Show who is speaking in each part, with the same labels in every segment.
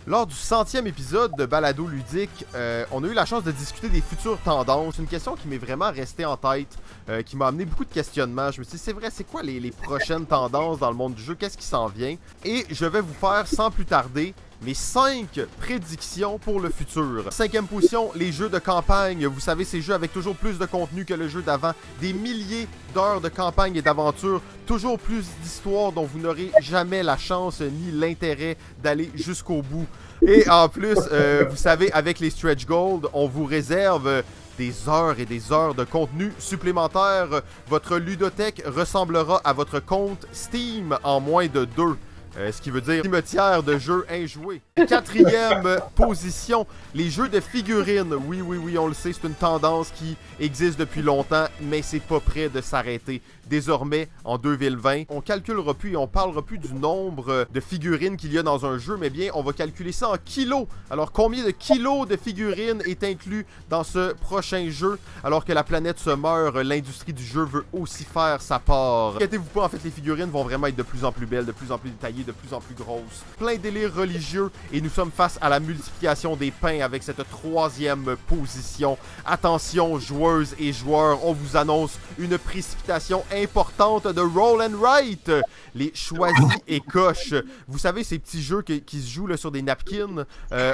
Speaker 1: Lors du 100e épisode de Balado Ludique, on a eu la chance de discuter des futures tendances. Une question qui m'est vraiment restée en tête, qui m'a amené beaucoup de questionnements. Je me suis dit, c'est vrai, c'est quoi les prochaines tendances dans le monde du jeu? Qu'est-ce qui s'en vient? Et je vais vous faire, sans plus tarder, mes 5 prédictions pour le futur. 5e position, les jeux de campagne. Vous savez, ces jeux avec toujours plus de contenu que le jeu d'avant. Des milliers d'heures de campagne et d'aventure. Toujours plus d'histoires dont vous n'aurez jamais la chance ni l'intérêt d'aller jusqu'au bout. Et en plus, vous savez, avec les Stretch Gold, on vous réserve des heures et des heures de contenu supplémentaire. Votre ludothèque ressemblera à votre compte Steam en moins de 2. Ce qui veut dire cimetière de jeux injoués. 4e position, les jeux de figurines. Oui, on le sait, c'est une tendance qui existe depuis longtemps, mais c'est pas prêt de s'arrêter. Désormais, en 2020, on calculera plus et on parlera plus du nombre de figurines qu'il y a dans un jeu, mais bien, on va calculer ça en kilos. Alors, combien de kilos de figurines est inclus dans ce prochain jeu? Alors que la planète se meurt, l'industrie du jeu veut aussi faire sa part. Inquiétez-vous pas, en fait, les figurines vont vraiment être de plus en plus belles, de plus en plus détaillées, de plus en plus grosses. Plein de délires religieux et nous sommes face à la multiplication des pains avec cette 3e position. Attention, joueuses et joueurs, on vous annonce une précipitation importante de Roll and Write. Les choisis et coches. Vous savez, ces petits jeux qui se jouent là, sur des napkins.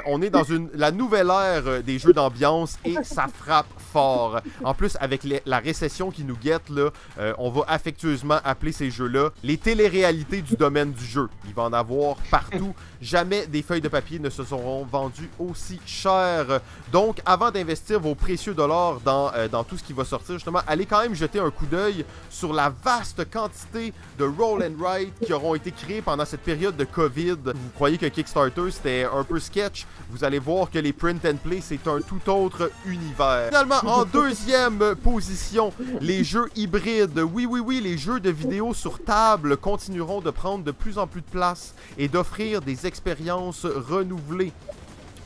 Speaker 1: On est dans la nouvelle ère des jeux d'ambiance et ça frappe fort. En plus, avec la récession qui nous guette, là, on va affectueusement appeler ces jeux-là les téléréalités du domaine du jeu. Il va en avoir partout. Jamais des feuilles de papier ne se seront vendues aussi cher. Donc, avant d'investir vos précieux dollars dans tout ce qui va sortir, justement, allez quand même jeter un coup d'œil sur la vaste quantité de Roll and Write qui auront été créés pendant cette période de COVID. Vous croyez que Kickstarter c'était un peu sketch? Vous allez voir que les print and play c'est un tout autre univers. Finalement, en 2e position, les jeux hybrides. Oui, les jeux de vidéo sur table continueront de prendre de plus en plus de place et d'offrir des expériences renouvelées.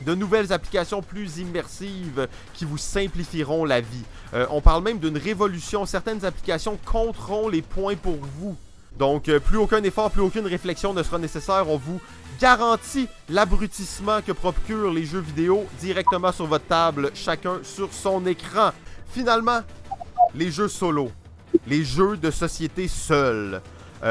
Speaker 1: De nouvelles applications plus immersives qui vous simplifieront la vie. On parle même d'une révolution. Certaines applications compteront les points pour vous. Donc, plus aucun effort, plus aucune réflexion ne sera nécessaire. On vous garantit l'abrutissement que procurent les jeux vidéo directement sur votre table, chacun sur son écran. Finalement, les jeux solo. Les jeux de société seuls.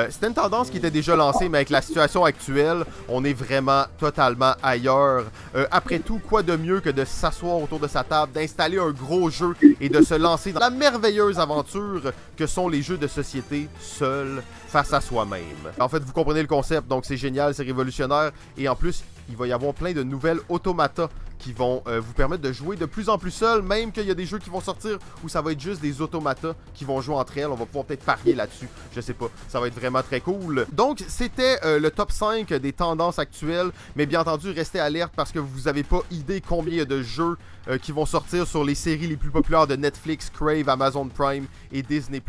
Speaker 1: C'était une tendance qui était déjà lancée, mais avec la situation actuelle, on est vraiment totalement ailleurs. Après tout, quoi de mieux que de s'asseoir autour de sa table, d'installer un gros jeu et de se lancer dans la merveilleuse aventure que sont les jeux de société seuls face à soi-même. En fait, vous comprenez le concept, donc c'est génial, c'est révolutionnaire, et en plus, il va y avoir plein de nouvelles automatas qui vont vous permettre de jouer de plus en plus seul, même qu'il y a des jeux qui vont sortir où ça va être juste des automatas qui vont jouer entre elles. On va pouvoir peut-être parier là-dessus, je sais pas. Ça va être vraiment très cool. Donc, c'était le top 5 des tendances actuelles, mais bien entendu, restez alerte parce que vous n'avez pas idée combien il y a de jeux qui vont sortir sur les séries les plus populaires de Netflix, Crave, Amazon Prime et Disney+.